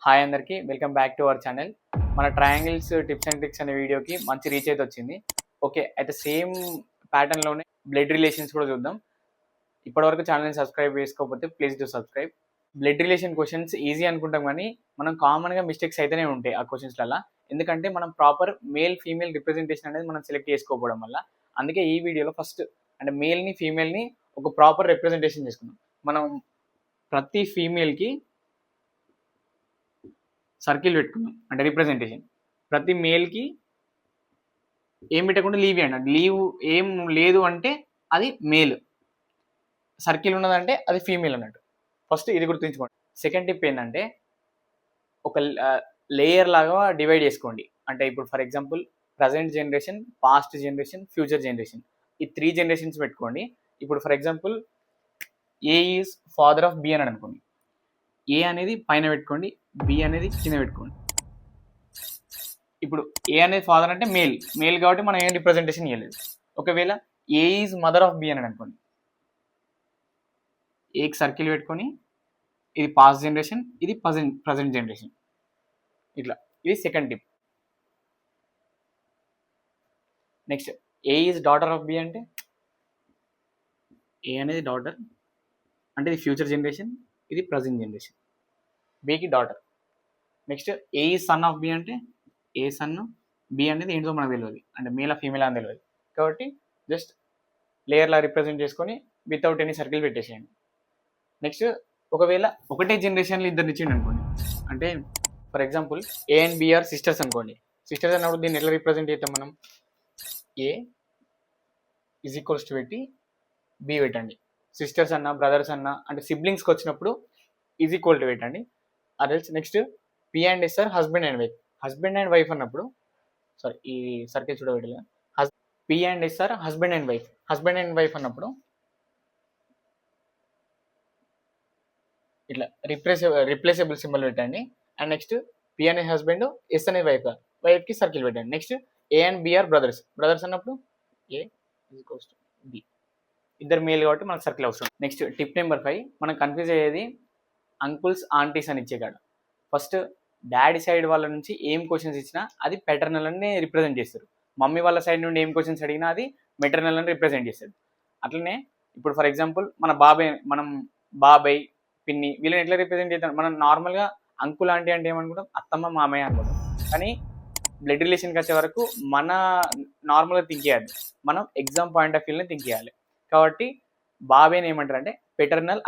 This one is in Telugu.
హాయ్ అందరికీ, welcome back to our channel. మన ట్రయాంగిల్స్ టిప్స్ అండ్ ట్రిక్స్ అనే వీడియోకి మంచి రీచ్ అయితే వచ్చింది. ఓకే, అయితే సేమ్ ప్యాటర్న్లోనే బ్లడ్ రిలేషన్స్ కూడా చూద్దాం. ఇప్పటివరకు ఛానల్ని సబ్స్క్రైబ్ చేసుకోకపోతే please do subscribe. Blood relation questions easy అనుకుంటాం, కానీ మనం కామన్గా మిస్టేక్స్ అయితేనే ఉంటాయి ఆ క్వశ్చన్స్లలో. ఎందుకంటే మనం ప్రాపర్ మేల్ ఫీమేల్ రిప్రజెంటేషన్ అనేది మనం సెలెక్ట్ చేసుకోకపోవడం వల్ల. అందుకే ఈ వీడియోలో ఫస్ట్ అంటే మేల్ని ఫీమేల్ని ఒక ప్రాపర్ రిప్రజెంటేషన్ చేసుకున్నాం. మనం ప్రతి ఫీమేల్కి సర్కిల్ పెట్టుకున్నాం అంటే రిప్రజెంటేషన్. ప్రతి మేల్కి ఏం పెట్టకుండా లీవ్ అన్నట్టు. లీవ్ ఏం లేదు అంటే అది మేల్, సర్కిల్ ఉన్నదంటే అది ఫీమేల్ అన్నట్టు. ఫస్ట్ ఇది గుర్తుంచుకోండి. సెకండ్ టిప్ ఏంటంటే ఒక లేయర్ లాగా డివైడ్ చేసుకోండి. అంటే ఇప్పుడు for example present generation, past generation, future generation, ఈ 3 జనరేషన్స్ పెట్టుకోండి. ఇప్పుడు for example A is father of B అని అనుకోండి. ఏ అనేది పైన పెట్టుకోండి, బి అనేది కింద పెట్టుకోండి. ఇప్పుడు ఏ అనేది ఫాదర్ అంటే మేల్ కాబట్టి మనం ఏం రిప్రజెంటేషన్ ఇవ్వలేదు. ఒకవేళ A is mother of B అని అనుకోండి. ఏకి సర్కిల్ పెట్టుకొని ఇది పాస్ట్ జనరేషన్, ఇది ప్రజెంట్ జనరేషన్. ఇట్లా ఇది second tip. Next A is daughter of B అంటే ఏ అనేది డాటర్ అంటే ఇది ఫ్యూచర్ జనరేషన్, ఇది ప్రజెంట్ జనరేషన్. బికి daughter. Next A is son of B అంటే ఏ సన్, బి అనేది ఏంటో మనకు తెలియదు, అంటే మేల్ ఫీమేల్ అని తెలియదు. కాబట్టి జస్ట్ లేయర్లా రిప్రజెంట్ చేసుకొని వితౌట్ ఎనీ సర్కిల్ పెట్టేసేయండి. నెక్స్ట్ ఒకవేళ ఒకటే జనరేషన్లో ఇద్దరు ఇచ్చిండు అనుకోండి, అంటే for example A and B are sisters అనుకోండి. సిస్టర్స్ అన్నప్పుడు దీన్ని ఎట్లా రిప్రజెంట్ చేస్తాం మనం? ఏ ఈజ్ ఈక్వల్స్ టు పెట్టి బి పెట్టండి. సిస్టర్స్ అన్న బ్రదర్స్ అన్న అంటే సిబ్లింగ్స్కి వచ్చినప్పుడు ఈజ్ ఈక్వల్ టు పెట్టండి. అదల్స్ next P and S are husband and wife. Husband and wife అన్నప్పుడు సారీ ఈ circle చూడబెట్టలేదు. P and S are husband and wife. Husband and wife అన్నప్పుడు ఇట్లా రిప్లేసబుల్ సింబల్ పెట్టండి. అండ్ నెక్స్ట్ పి అనే హస్బెండ్, ఎస్ అనే వైఫ్, వైఫ్కి సర్కిల్ పెట్టండి. Next A and B are brothers. Brothers అన్నప్పుడు ఏ ఈక్వల్స్ టు బి. ఇద్దరు మేల్ కాబట్టి మనకు సర్కిల్ అవసరం. నెక్స్ట్ టిప్ నెంబర్ 5, మనం కన్ఫ్యూజ్ అయ్యేది అంకుల్స్ ఆంటీస్ అని ఇచ్చే కాడ. ఫస్ట్ డాడీ సైడ్ వాళ్ళ నుంచి ఏం క్వశ్చన్స్ ఇచ్చినా అది పెటర్నల్ అని రిప్రజెంట్ చేస్తారు. మమ్మీ వాళ్ళ సైడ్ నుండి ఏం క్వశ్చన్స్ అడిగినా అది మెటర్నల్ అని రిప్రజెంట్ చేస్తారు. అట్లనే ఇప్పుడు ఫర్ ఎగ్జాంపుల్ మనం బాబాయ్, పిన్ని వీళ్ళని ఎట్లా రిప్రజెంట్ చేస్తాం? మనం నార్మల్గా అంకుల్ ఆంటీ అంటే ఏమనుకుంటాం? అత్తమ్మ మామయ్య అనుకుంటాం. కానీ బ్లడ్ రిలేషన్కి వచ్చే వరకు మన నార్మల్గా థింక్ చేయాలి, మనం ఎగ్జామ్ పాయింట్ ఆఫ్ వ్యూని థింక్ చేయాలి. కాబట్టి బాబాయ్ని ఏమంటారు అంటే పెటర్నల్